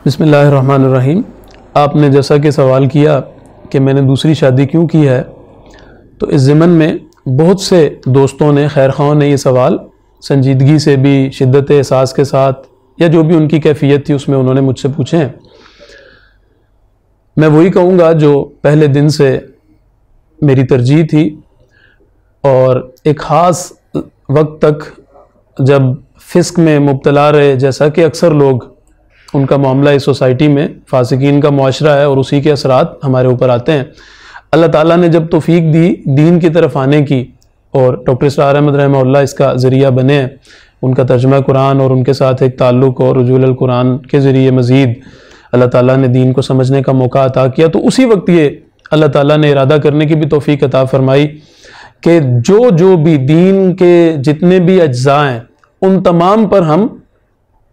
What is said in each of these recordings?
بسم اللہ الرحمن الرحیم۔ آپ نے جیسا کہ سوال کیا کہ میں نے دوسری شادی کیوں کی ہے، تو اس ضمن میں بہت سے دوستوں نے، خیر خواہوں نے یہ سوال سنجیدگی سے بھی، شدت احساس کے ساتھ، یا جو بھی ان کی کیفیت تھی اس میں انہوں نے مجھ سے پوچھے ہیں۔ میں وہی کہوں گا جو پہلے دن سے میری ترجیح تھی، اور ایک خاص وقت تک جب فسق میں مبتلا رہے، جیسا کہ اکثر لوگ، ان کا معاملہ اس سوسائٹی میں فاسقین کا معاشرہ ہے اور اسی کے اثرات ہمارے اوپر آتے ہیں۔ اللہ تعالیٰ نے جب توفیق دی دین کی طرف آنے کی، اور ڈاکٹر اسرار احمد رحمہ اللہ اس کا ذریعہ بنے ہیں، ان کا ترجمہ قرآن اور ان کے ساتھ ایک تعلق اور رجوع القرآن کے ذریعے مزید اللہ تعالیٰ نے دین کو سمجھنے کا موقع عطا کیا، تو اسی وقت یہ اللہ تعالیٰ نے ارادہ کرنے کی بھی توفیق عطا فرمائی کہ جو بھی دین کے جتنے بھی اجزاء ہیں ان تمام پر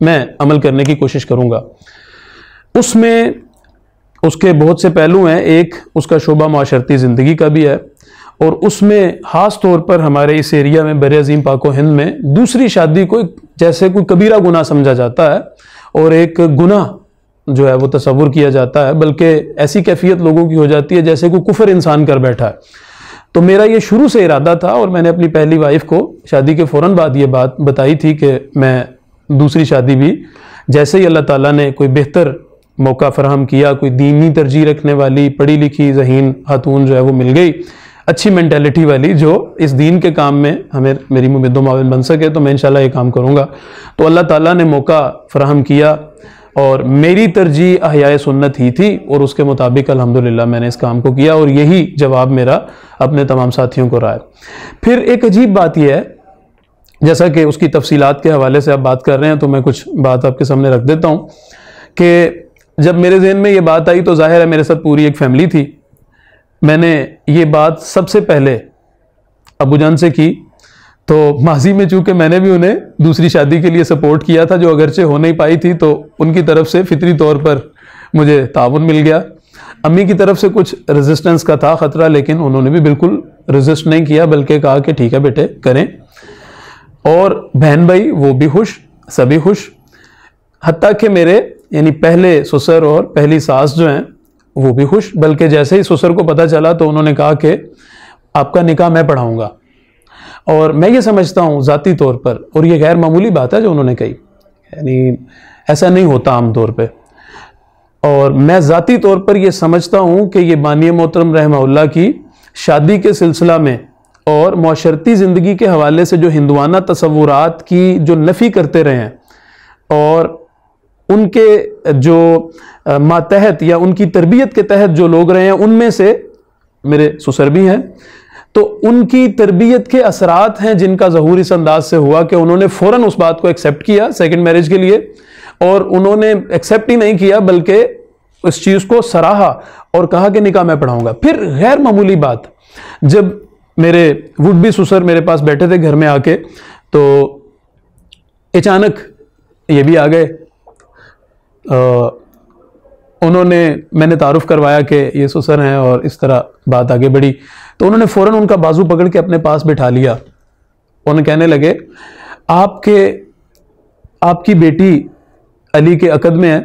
میں عمل کرنے کی کوشش کروں گا۔ اس میں اس کے بہت سے پہلو ہیں، ایک اس کا شعبہ معاشرتی زندگی کا بھی ہے، اور اس میں خاص طور پر ہمارے اس ایریا میں، بر عظیم پاک و ہند میں، دوسری شادی کو جیسے کوئی کبیرہ گناہ سمجھا جاتا ہے اور ایک گناہ جو ہے وہ تصور کیا جاتا ہے، بلکہ ایسی کیفیت لوگوں کی ہو جاتی ہے جیسے کوئی کفر انسان کر بیٹھا ہے۔ تو میرا یہ شروع سے ارادہ تھا، اور میں نے اپنی پہلی وائف کو شادی کے فوراً بعد یہ بات بتائی تھی کہ میں دوسری شادی بھی، جیسے ہی اللہ تعالیٰ نے کوئی بہتر موقع فراہم کیا، کوئی دینی ترجیح رکھنے والی پڑھی لکھی ذہین خاتون جو ہے وہ مل گئی، اچھی مینٹیلٹی والی، جو اس دین کے کام میں میری ممد و معاون بن سکے، تو میں انشاءاللہ یہ کام کروں گا۔ تو اللہ تعالیٰ نے موقع فراہم کیا، اور میری ترجیح احیاء سنت ہی تھی، اور اس کے مطابق الحمدللہ میں نے اس کام کو کیا، اور یہی جواب میرا اپنے تمام ساتھیوں کو رہا ہے۔ پھر ایک عجیب بات یہ ہے، جیسا کہ اس کی تفصیلات کے حوالے سے آپ بات کر رہے ہیں، تو میں کچھ بات آپ کے سامنے رکھ دیتا ہوں کہ جب میرے ذہن میں یہ بات آئی تو ظاہر ہے میرے ساتھ پوری ایک فیملی تھی۔ میں نے یہ بات سب سے پہلے ابو جان سے کی، تو ماضی میں چونکہ میں نے بھی انہیں دوسری شادی کے لیے سپورٹ کیا تھا، جو اگرچہ ہو نہیں پائی تھی، تو ان کی طرف سے فطری طور پر مجھے تعاون مل گیا۔ امی کی طرف سے کچھ ریزسٹنس کا تھا خطرہ، لیکن انہوں نے بھی بالکل ریزسٹ نہیں کیا، بلکہ کہا کہ ٹھیک ہے بیٹے کریں۔ اور بہن بھائی وہ بھی خوش، سبھی خوش، حتیٰ کہ میرے یعنی پہلے سسر اور پہلی ساس جو ہیں وہ بھی خوش، بلکہ جیسے ہی سسر کو پتہ چلا تو انہوں نے کہا کہ آپ کا نکاح میں پڑھاؤں گا۔ اور میں یہ سمجھتا ہوں ذاتی طور پر، اور یہ غیر معمولی بات ہے جو انہوں نے کہی، یعنی ایسا نہیں ہوتا عام طور پہ، اور میں ذاتی طور پر یہ سمجھتا ہوں کہ یہ بانی محترم رحمہ اللہ کی شادی کے سلسلہ میں اور معاشرتی زندگی کے حوالے سے جو ہندوانہ تصورات کی جو نفی کرتے رہے ہیں، اور ان کے جو ماتحت یا ان کی تربیت کے تحت جو لوگ رہے ہیں، ان میں سے میرے سسر بھی ہیں، تو ان کی تربیت کے اثرات ہیں جن کا ظہور اس انداز سے ہوا کہ انہوں نے فوراً اس بات کو ایکسیپٹ کیا سیکنڈ میرج کے لیے، اور انہوں نے ایکسیپٹ ہی نہیں کیا بلکہ اس چیز کو سراہا اور کہا کہ نکاح میں پڑھاؤں گا۔ پھر غیر معمولی بات، جب میرے وڈ بی سسر میرے پاس بیٹھے تھے گھر میں آ کے، تو اچانک یہ بھی آ گئے۔ میں نے تعارف کروایا کہ یہ سسر ہیں، اور اس طرح بات آگے بڑھی، تو انہوں نے فوراً ان کا بازو پکڑ کے اپنے پاس بٹھا لیا۔ انہوں نے کہنے لگے آپ کی بیٹی علی کے عقد میں ہے،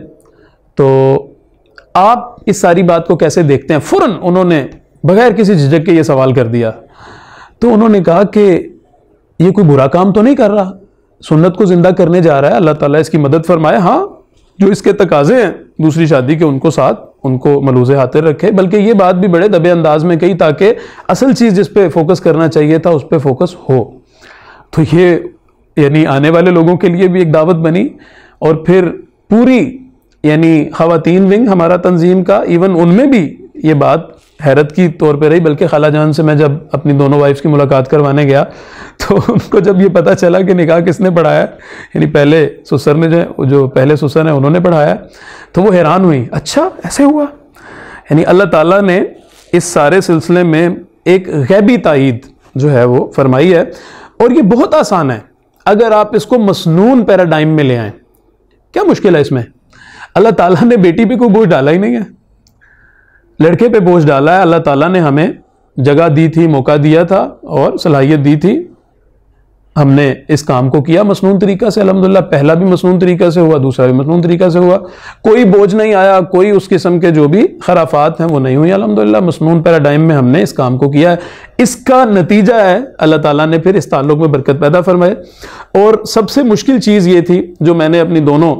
تو آپ اس ساری بات کو کیسے دیکھتے ہیں؟ فوراً انہوں نے بغیر کسی جھجک کے یہ سوال کر دیا۔ تو انہوں نے کہا کہ یہ کوئی برا کام تو نہیں کر رہا، سنت کو زندہ کرنے جا رہا ہے، اللہ تعالیٰ اس کی مدد فرمائے، ہاں جو اس کے تقاضے ہیں دوسری شادی کے ان کو ساتھ ان کو ملوز خاطر رکھے، بلکہ یہ بات بھی بڑے دبے انداز میں کہی تاکہ اصل چیز جس پہ فوکس کرنا چاہیے تھا اس پہ فوکس ہو۔ تو یہ یعنی آنے والے لوگوں کے لیے بھی ایک دعوت بنی، اور پھر پوری یعنی خواتین ونگ ہمارا تنظیم کا، ایون ان میں بھی یہ بات حیرت کی طور پہ رہی، بلکہ خالہ جان سے میں جب اپنی دونوں وائفز کی ملاقات کروانے گیا تو ان کو جب یہ پتہ چلا کہ نکاح کس نے پڑھایا، یعنی پہلے سسر نے جو پہلے سسر ہیں انہوں نے پڑھایا، تو وہ حیران ہوئی، اچھا ایسے ہوا۔ یعنی اللہ تعالیٰ نے اس سارے سلسلے میں ایک غیبی تائید جو ہے وہ فرمائی ہے، اور یہ بہت آسان ہے اگر آپ اس کو مسنون پیراڈائم میں لے آئیں۔ کیا مشکل ہے اس میں؟ اللہ تعالیٰ نے بیٹی پہ کوئی بوجھ ڈالا ہی نہیں ہے، لڑکے پہ بوجھ ڈالا ہے۔ اللہ تعالیٰ نے ہمیں جگہ دی تھی، موقع دیا تھا اور صلاحیت دی تھی، ہم نے اس کام کو کیا مسنون طریقہ سے الحمدللہ. پہلا بھی مسنون طریقہ سے ہوا, دوسرا بھی مسنون طریقہ سے ہوا, کوئی بوجھ نہیں آیا, کوئی اس قسم کے جو بھی خرافات ہیں وہ نہیں ہوئی الحمدللہ. مسنون پیراڈائم میں ہم نے اس کام کو کیا ہے. اس کا نتیجہ ہے اللہ تعالیٰ نے پھر اس تعلق میں برکت پیدا فرمائے. اور سب سے مشکل چیز یہ تھی جو میں نے اپنی دونوں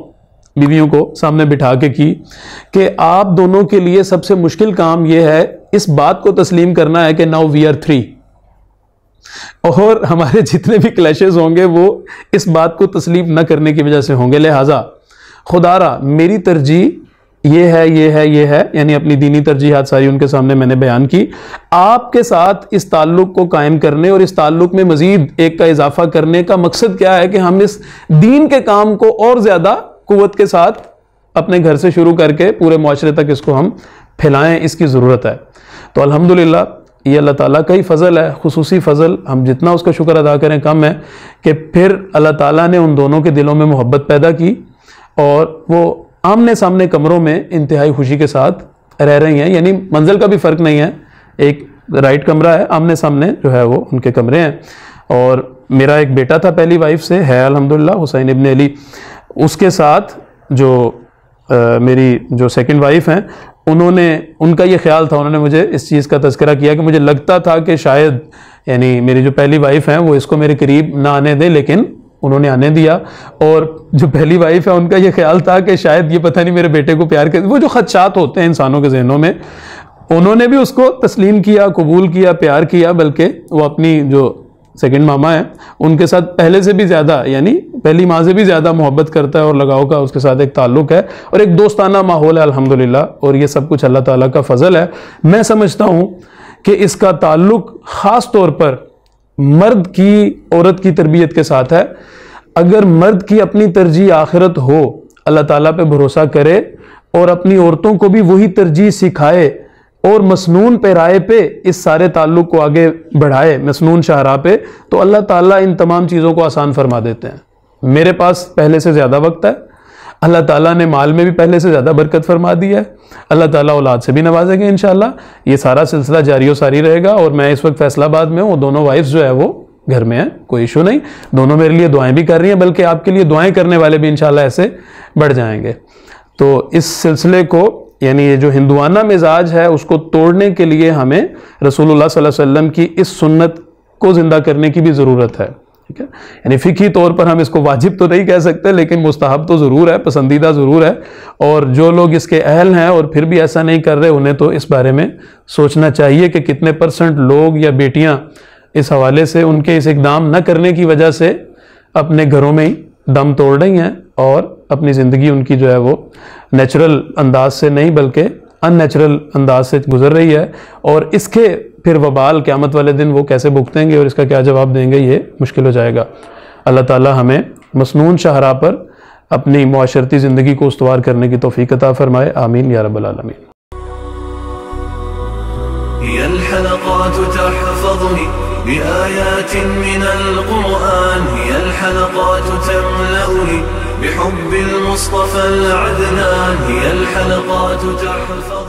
بیویوں کو سامنے بٹھا کے کی کہ آپ دونوں کے لیے سب سے مشکل کام یہ ہے اس بات کو تسلیم کرنا ہے کہ now we are 3, اور ہمارے جتنے بھی کلیشز ہوں گے وہ اس بات کو تسلیم نہ کرنے کی وجہ سے ہوں گے. لہٰذا خدا را میری ترجیح یہ ہے, یعنی اپنی دینی ترجیحات ساری ان کے سامنے میں نے بیان کی. آپ کے ساتھ اس تعلق کو قائم کرنے اور اس تعلق میں مزید ایک کا اضافہ کرنے کا مقصد کیا ہے کہ ہم اس دین کے کام کو اور زیادہ قوت کے ساتھ اپنے گھر سے شروع کر کے پورے معاشرے تک اس کو ہم پھیلائیں. اس کی ضرورت ہے. تو الحمدللہ یہ اللہ تعالیٰ کا ہی فضل ہے, خصوصی فضل. ہم جتنا اس کا شکر ادا کریں کم ہے کہ پھر اللہ تعالیٰ نے ان دونوں کے دلوں میں محبت پیدا کی اور وہ آمنے سامنے کمروں میں انتہائی خوشی کے ساتھ رہ رہی ہیں. یعنی منزل کا بھی فرق نہیں ہے, ایک رائٹ کمرہ ہے, آمنے سامنے جو ہے وہ ان کے کمرے ہیں. اور میرا ایک بیٹا تھا پہلی وائف سے, ہے الحمدللہ, حسین ابن علی. اس کے ساتھ جو میری جو سیکنڈ وائف ہیں ان کا یہ خیال تھا, انہوں نے مجھے اس چیز کا تذکرہ کیا کہ مجھے لگتا تھا کہ شاید یعنی میری جو پہلی وائف ہیں وہ اس کو میرے قریب نہ آنے دیں, لیکن انہوں نے آنے دیا. اور جو پہلی وائف ہے ان کا یہ خیال تھا کہ شاید یہ پتہ نہیں میرے بیٹے کو پیار کرتے, وہ جو خدشات ہوتے ہیں انسانوں کے ذہنوں میں, انہوں نے بھی اس کو تسلیم کیا, قبول کیا, پیار کیا. بلکہ وہ اپنی جو سیکنڈ ماما ہے ان کے ساتھ پہلے سے بھی زیادہ, یعنی پہلی ماں سے بھی زیادہ محبت کرتا ہے اور لگاؤ کا اس کے ساتھ ایک تعلق ہے اور ایک دوستانہ ماحول ہے الحمدللہ. اور یہ سب کچھ اللہ تعالیٰ کا فضل ہے. میں سمجھتا ہوں کہ اس کا تعلق خاص طور پر مرد کی عورت کی تربیت کے ساتھ ہے. اگر مرد کی اپنی ترجیح آخرت ہو, اللہ تعالیٰ پہ بھروسہ کرے اور اپنی عورتوں کو بھی وہی ترجیح سکھائے اور مسنون پیرائے پہ اس سارے تعلق کو آگے بڑھائے, مسنون شاہراہ پہ, تو اللہ تعالیٰ ان تمام چیزوں کو آسان فرما دیتے ہیں. میرے پاس پہلے سے زیادہ وقت ہے, اللہ تعالیٰ نے مال میں بھی پہلے سے زیادہ برکت فرما دی ہے, اللہ تعالیٰ اولاد سے بھی نوازے گے انشاءاللہ. یہ سارا سلسلہ جاری و ساری رہے گا. اور میں اس وقت فیصل آباد میں ہوں, وہ دونوں وائفز جو ہے وہ گھر میں ہیں, کوئی ایشو نہیں. دونوں میرے لیے دعائیں بھی کر رہی ہیں, بلکہ آپ کے لیے دعائیں کرنے والے بھی انشاءاللہ ایسے بڑھ جائیں گے. تو اس سلسلے کو, یعنی یہ جو ہندوانہ مزاج ہے اس کو توڑنے کے لیے ہمیں رسول اللہ صلی اللہ علیہ وسلم کی اس سنت کو زندہ کرنے کی بھی ضرورت ہے. ٹھیک ہے, یعنی فقہی طور پر ہم اس کو واجب تو نہیں کہہ سکتے, لیکن مستحب تو ضرور ہے, پسندیدہ ضرور ہے. اور جو لوگ اس کے اہل ہیں اور پھر بھی ایسا نہیں کر رہے, انہیں تو اس بارے میں سوچنا چاہیے کہ کتنے % لوگ یا بیٹیاں اس حوالے سے ان کے اس اقدام نہ کرنے کی وجہ سے اپنے گھروں میں ہی دم توڑ رہی ہیں اور اپنی زندگی ان کی جو ہے وہ نیچرل انداز سے نہیں بلکہ ان نیچرل انداز سے گزر رہی ہے. اور اس کے پھر وبال قیامت والے دن وہ کیسے بھگتیں گے اور اس کا کیا جواب دیں گے, یہ مشکل ہو جائے گا. اللہ تعالی ہمیں مسنون شاہراہ پر اپنی معاشرتی زندگی کو استوار کرنے کی توفیق عطا فرمائے. آمین یا رب العالمین. هي الحلقات تحفظني بآيات من القرآن, هي الحلقات تملأني بحب المصطفى العدنان, هي الحلقات تحفظني